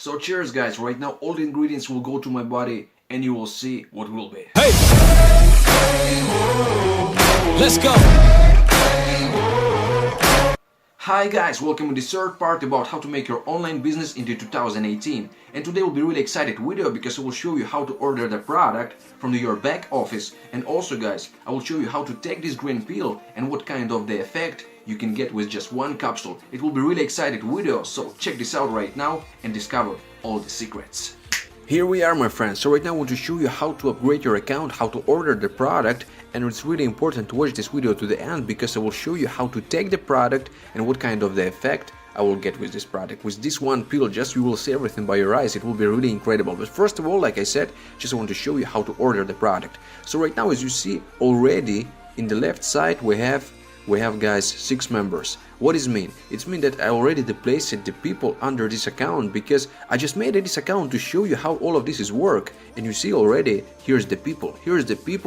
So cheers guys, right now all the ingredients will go to my body and you will see what will be. Hey! Let's go! Hi guys, welcome to the third part about how to make your online business into 2018. And today will be a really excited video because I will show you how to order the product from your back office. And also guys, I will show you how to take this green peel and what kind of the effect you can get with just one capsule. It will be a really excited video, so check this out right now and discover all the secrets. Here we are my friends, so right now I want to show you how to upgrade your account, how to order the product, and it's really important to watch this video to the end because I will show you how to take the product and what kind of the effect I will get with this product. With this one peel, just you will see everything by your eyes, it will be really incredible. But first of all, like I said, just I want to show you how to order the product. So right now as you see already in the left side we have guys 6 members. What does it mean? It means that I already placed the people under this account because I just made this account to show you how all of this is work. And you see already, here's the people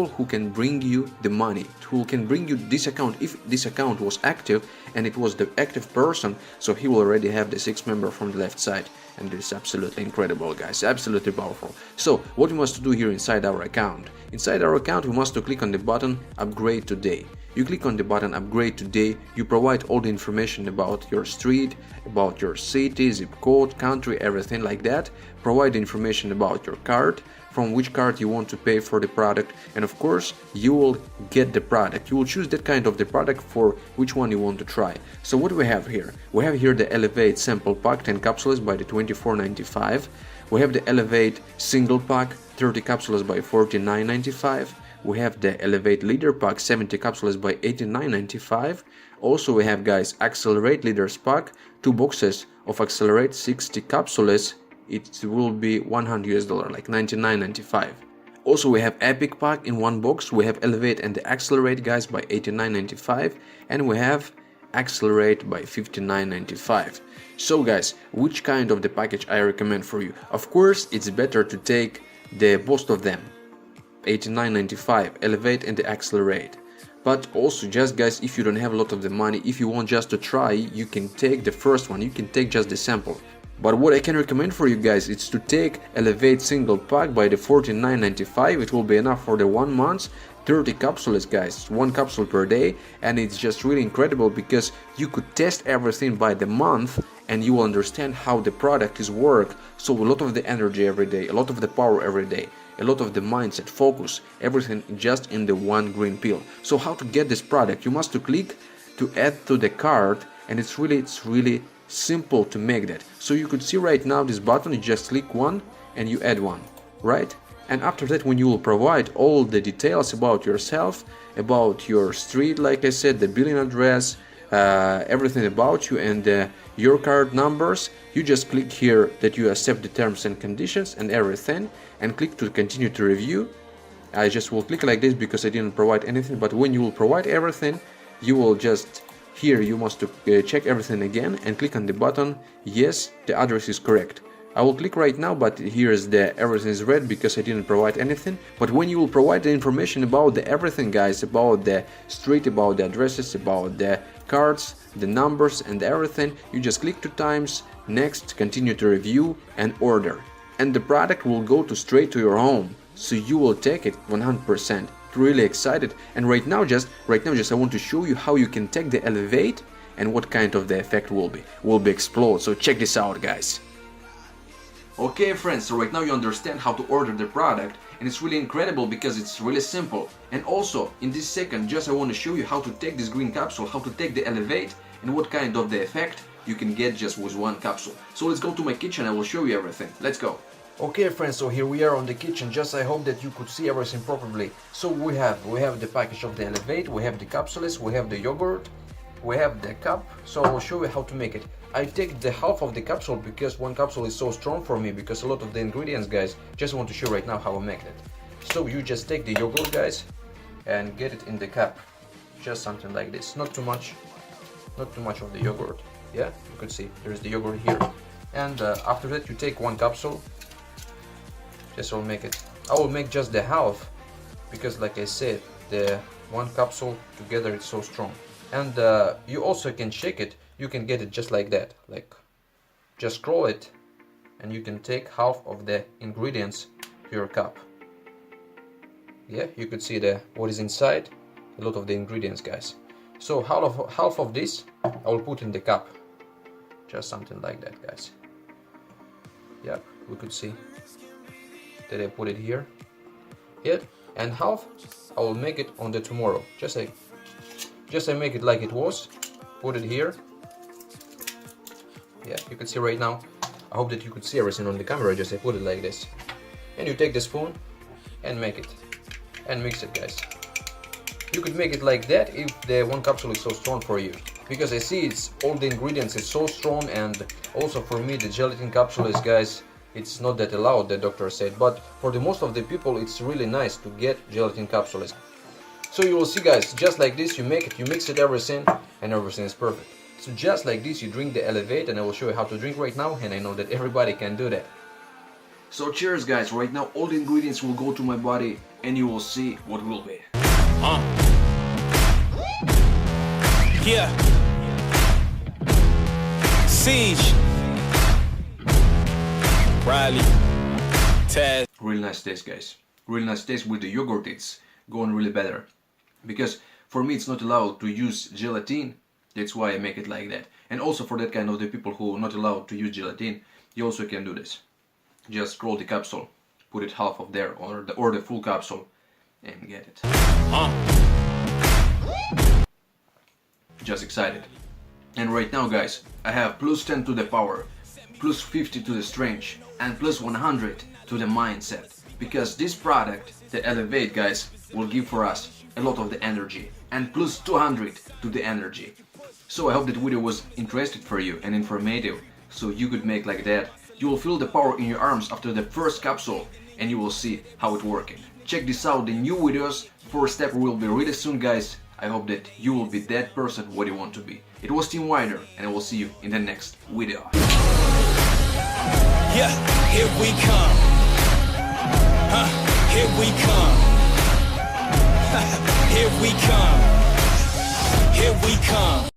who can bring you the money, who can bring you this account. If this account was active and it was the active person, so he will already have the 6 member from the left side. And it's absolutely incredible guys, absolutely powerful. So what we must do here inside our account? Inside our account we must click on the button upgrade today. You click on the button upgrade today, you provide all the information about your street, about your city, zip code, country, everything like that. Provide information about your card, from which card you want to pay for the product, and of course you will get the product. You will choose that kind of the product for which one you want to try. So what we have here? We have here the Elevate sample pack 10 capsules by the $24.95. We have the Elevate single pack 30 capsules by $49.95. We have the Elevate leader pack 70 capsules by $89.95. Also we have guys Accelerate leaders pack 2 boxes of Accelerate 60 capsules. It will be $100 like $99.95. Also we have Epic pack in 1 box. We have Elevate and the Accelerate guys by $89.95, and we have Accelerate by $59.95. So guys, which kind of the package I recommend for you? Of course it's better to take the both of them, $89.95, Elevate and the Accelerate. But also just guys, if you don't have a lot of the money, if you want just to try, you can take the first one, you can take just the sample. But what I can recommend for you guys is to take Elevate single pack by the $49.95. It will be enough for the 1 month, 30 capsules guys, 1 capsule per day, and it's just really incredible because you could test everything by the month and you will understand how the product is work. So a lot of the energy every day, a lot of the power every day, a lot of the mindset, focus, everything just in the one green peel. So how to get this product? You must to click to add to the cart, and it's really simple to make that. So you could see right now this button, you just click one and you add one, right? And after that, when you will provide all the details about yourself, about your street, like I said, the billing address, everything about you, and your card numbers, you just click here that you accept the terms and conditions and everything, and click to continue to review. I just will click like this because I didn't provide anything, but when you will provide everything, you will just here you must check everything again and click on the button yes, the address is correct. I will click right now, but here's the everything is red because I didn't provide anything. But when you will provide the information about the everything guys, about the street, about the addresses, about the cards, the numbers and everything, you just click 2 times, next, continue to review and order, and the product will go to straight to your home, so you will take it 100%. Really excited. And right now just I want to show you how you can take the Elevate and what kind of the effect will be explode. So check this out guys. Okay friends, so right now you understand how to order the product, and it's really incredible because it's really simple. And also in this second just I want to show you how to take this green capsule, how to take the Elevate, and what kind of the effect you can get just with 1 capsule. So let's go to my kitchen, I will show you everything. Let's go. Okay friends, so here we are on the kitchen. Just I hope that you could see everything properly. So we have the package of the Elevate, we have the capsules, we have the yogurt, we have the cup. So I will show you how to make it. I take the half of the capsule because 1 capsule is so strong for me, because a lot of the ingredients guys, just want to show right now how I make it. So you just take the yogurt guys and get it in the cup, just something like this, not too much of the yogurt. Yeah, you could see there's the yogurt here. And after that you take 1 capsule. Just I will make just the half because like I said, the 1 capsule together it's so strong. And you also can shake it, you can get it just like that, like just scroll it and you can take half of the ingredients to your cup. Yeah, you could see what is inside, a lot of the ingredients, guys. So half of this I will put in the cup, just something like that, guys. Yeah, we could see that I put it here. Yeah, and half I will make it on the tomorrow. Just I make it like it was, put it here. Yeah, you can see right now. I hope that you could see everything on the camera. Just I put it like this, and you take the spoon and make it and mix it, guys. You could make it like that if the one capsule is so strong for you, because I see it's all the ingredients is so strong, and also for me the gelatin capsule is, guys, it's not that allowed, the doctor said, but for the most of the people it's really nice to get gelatin capsules. So you will see, guys, just like this you make it, you mix it everything, and everything is perfect. So just like this you drink the Elevate, and I will show you how to drink right now, and I know that everybody can do that. So cheers, guys. Right now all the ingredients will go to my body and you will see what will be. Yeah. Siege. Riley. Taz. Really nice taste, guys. Really nice taste. With the yogurt it's going really better. Because for me it's not allowed to use gelatin. That's why I make it like that. And also for that kind of the people who are not allowed to use gelatin, you also can do this. Just scroll the capsule, put it half of there, or the full capsule, and get it. Just excited. And right now, guys, I have plus 10 to the power, plus 50 to the strength, and plus 100 to the mindset. Because this product, the Elevate, guys, will give for us a lot of the energy, and plus 200 to the energy. So I hope that video was interesting for you and informative, so you could make like that. You will feel the power in your arms after the first capsule, and you will see how it working. Check this out, the new videos. First step will be really soon, guys. I hope that you will be that person what you want to be. It was Team Wider, and I will see you in the next video. Yeah, here we come. Here we come. Here we come. Here we come.